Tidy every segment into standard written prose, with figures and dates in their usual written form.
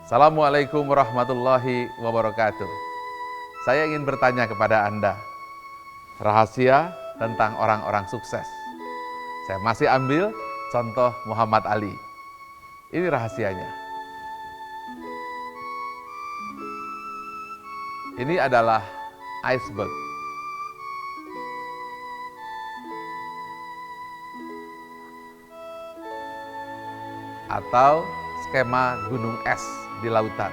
Assalamualaikum warahmatullahi wabarakatuh. Saya ingin bertanya kepada Anda, rahasia tentang orang-orang sukses. Saya masih ambil contoh Muhammad Ali. Ini rahasianya. Ini adalah iceberg. Atau skema gunung es di lautan.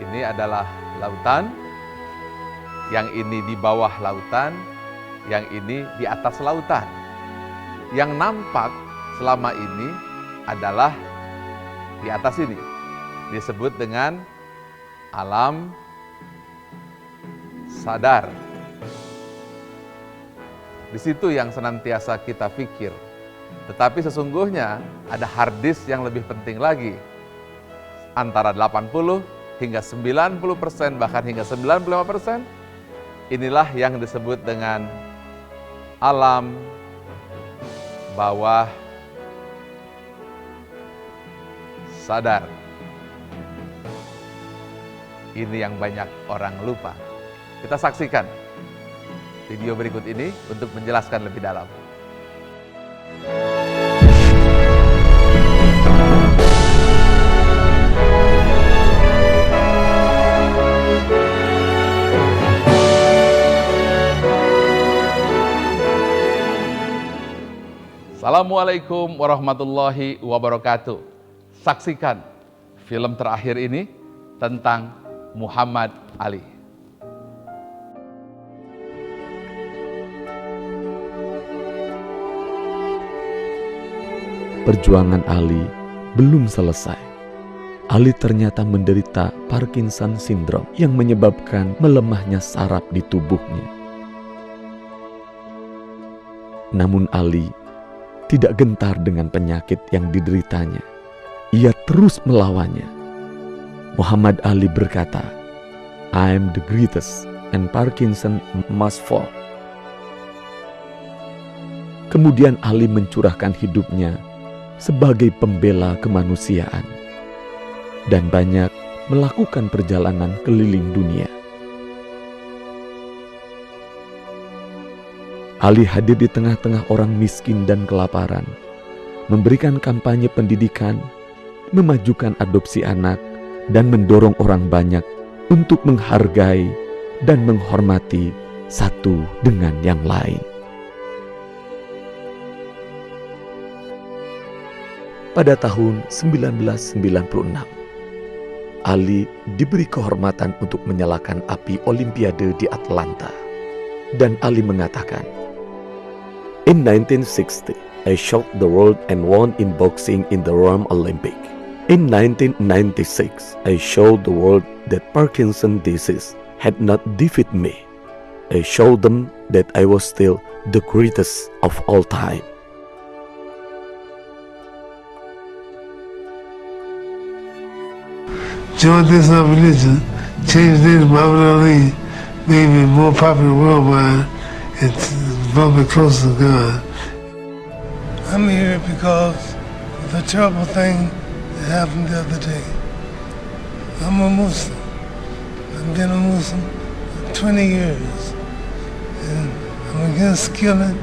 Ini adalah lautan, yang ini di bawah lautan, yang ini di atas lautan. Yang nampak selama ini adalah di atas ini. Disebut dengan alam sadar. Di situ yang senantiasa kita pikir. Tetapi sesungguhnya ada hard disk yang lebih penting lagi. Antara 80 hingga 90%, bahkan hingga 95%, inilah yang disebut dengan alam bawah sadar. Ini yang banyak orang lupa. Kita saksikan video berikut ini untuk menjelaskan lebih dalam. Assalamualaikum warahmatullahi wabarakatuh. Saksikan film terakhir ini tentang Muhammad Ali. Perjuangan Ali belum selesai. Ali ternyata menderita Parkinson Syndrome yang menyebabkan melemahnya saraf di tubuhnya. Namun Ali tidak gentar dengan penyakit yang dideritanya. Ia terus melawannya. Muhammad Ali berkata, "I am the greatest and Parkinson must fall." Kemudian Ali mencurahkan hidupnya sebagai pembela kemanusiaan dan banyak melakukan perjalanan keliling dunia. Ali hadir di tengah-tengah orang miskin dan kelaparan, memberikan kampanye pendidikan, memajukan adopsi anak, dan mendorong orang banyak untuk menghargai dan menghormati satu dengan yang lain. Pada tahun 1996, Ali diberi kehormatan untuk menyalakan api Olimpiade di Atlanta. Dan Ali mengatakan, "In 1960, I shocked the world and won in boxing in the Rome Olympic. In 1996, I showed the world that Parkinson's disease had not defeated me. I showed them that I was still the greatest of all time." Joined this religion, changed it, Muhammad Ali made me more popular worldwide and brought me closer to God. I'm here because of the terrible thing that happened the other day. I'm a Muslim. I've been a Muslim for 20 years. And I'm against killing,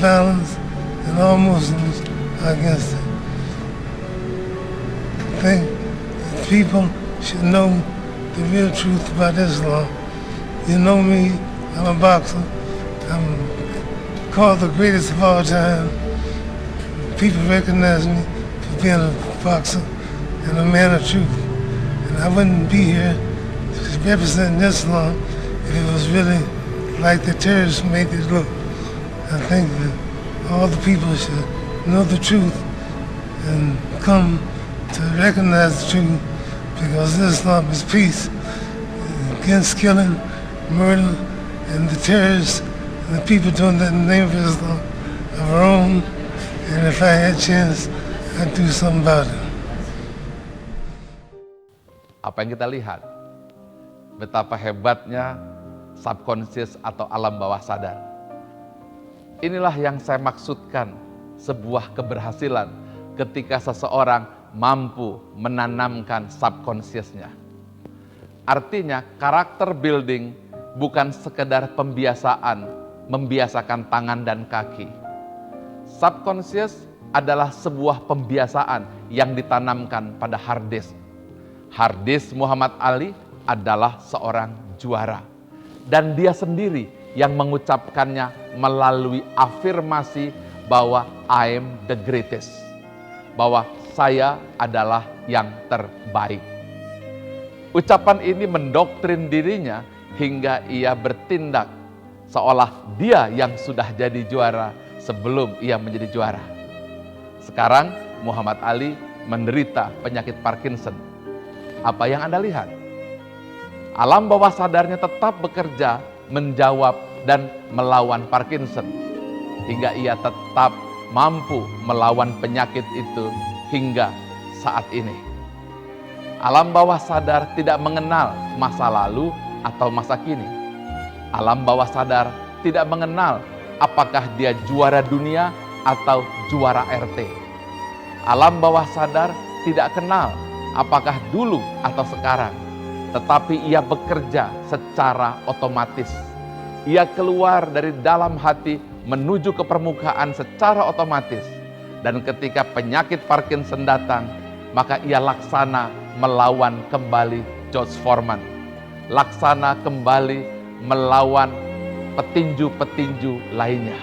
violence, and all Muslims are against it. I think that people should know the real truth about Islam. You know me, I'm a boxer. I'm called the greatest of all time. People recognize me for being a boxer and a man of truth. And I wouldn't be here representing Islam if it was really like the terrorists made it look. I think that all the people should know the truth and come to recognize the truth, because Islam is peace against killing, murder, and the terrorists and the people doing that in the name of Islam are wrong. And if I had a chance, I'd do something about it. Apa yang kita lihat, betapa hebatnya subconscious atau alam bawah sadar. Inilah yang saya maksudkan, sebuah keberhasilan ketika seseorang mampu menanamkan subconsciousnya. Artinya karakter building bukan sekedar pembiasaan, membiasakan tangan dan kaki. Subconscious adalah sebuah pembiasaan yang ditanamkan pada hard disk. Hard disk Muhammad Ali adalah seorang juara. Dan dia sendiri yang mengucapkannya melalui afirmasi bahwa I am the greatest. Bahwa saya adalah yang terbaik. Ucapan ini mendoktrin dirinya hingga ia bertindak seolah dia yang sudah jadi juara sebelum ia menjadi juara. Sekarang Muhammad Ali menderita penyakit Parkinson. Apa yang Anda lihat? Alam bawah sadarnya tetap bekerja, menjawab dan melawan Parkinson. Hingga ia tetap mampu melawan penyakit itu hingga saat ini. Alam bawah sadar tidak mengenal masa lalu atau masa kini. Alam bawah sadar tidak mengenal apakah dia juara dunia atau juara RT. Alam bawah sadar tidak kenal apakah dulu atau sekarang. Tetapi ia bekerja secara otomatis. Ia keluar dari dalam hati menuju ke permukaan secara otomatis. Dan ketika penyakit Parkinson datang, maka ia laksana melawan kembali George Foreman. Laksana kembali melawan petinju-petinju lainnya.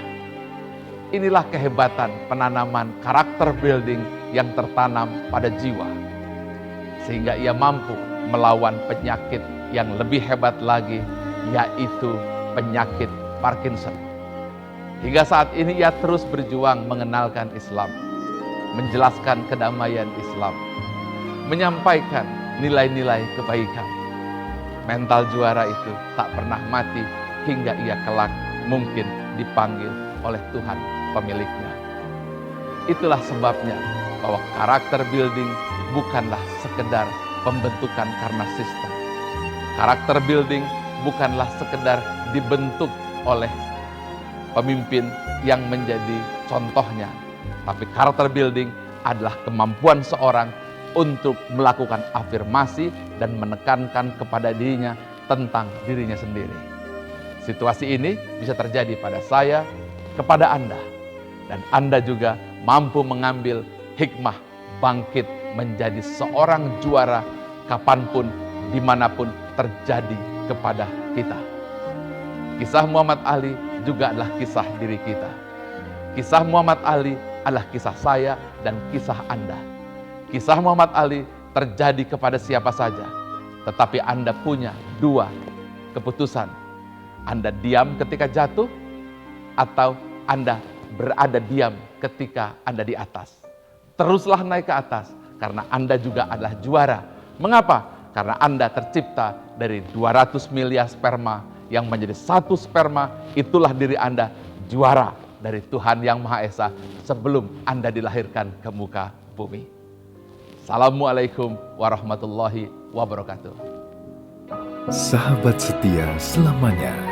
Inilah kehebatan penanaman karakter building yang tertanam pada jiwa. Sehingga ia mampu melawan penyakit yang lebih hebat lagi, yaitu penyakit Parkinson. Hingga saat ini ia terus berjuang mengenalkan Islam, menjelaskan kedamaian Islam, menyampaikan nilai-nilai kebaikan. Mental juara itu tak pernah mati hingga ia kelak mungkin dipanggil oleh Tuhan pemiliknya. Itulah sebabnya bahwa karakter building bukanlah sekedar pembentukan karena sistem. Karakter building bukanlah sekedar dibentuk oleh pemimpin yang menjadi contohnya. Tapi karakter building adalah kemampuan seorang untuk melakukan afirmasi dan menekankan kepada dirinya tentang dirinya sendiri. Situasi ini bisa terjadi pada saya, kepada Anda. Dan Anda juga mampu mengambil hikmah bangkit menjadi seorang juara kapanpun, dimanapun terjadi kepada kita. Kisah Muhammad Ali juga adalah kisah diri kita. Kisah Muhammad Ali adalah kisah saya dan kisah Anda. Kisah Muhammad Ali terjadi kepada siapa saja. Tetapi Anda punya dua keputusan. Anda diam ketika jatuh, atau Anda berada diam ketika Anda di atas. Teruslah naik ke atas, karena Anda juga adalah juara. Mengapa? Karena Anda tercipta dari 200 miliar sperma, yang menjadi satu sperma, itulah diri Anda juara dari Tuhan Yang Maha Esa sebelum Anda dilahirkan ke muka bumi. Assalamualaikum warahmatullahi wabarakatuh. Sahabat setia selamanya.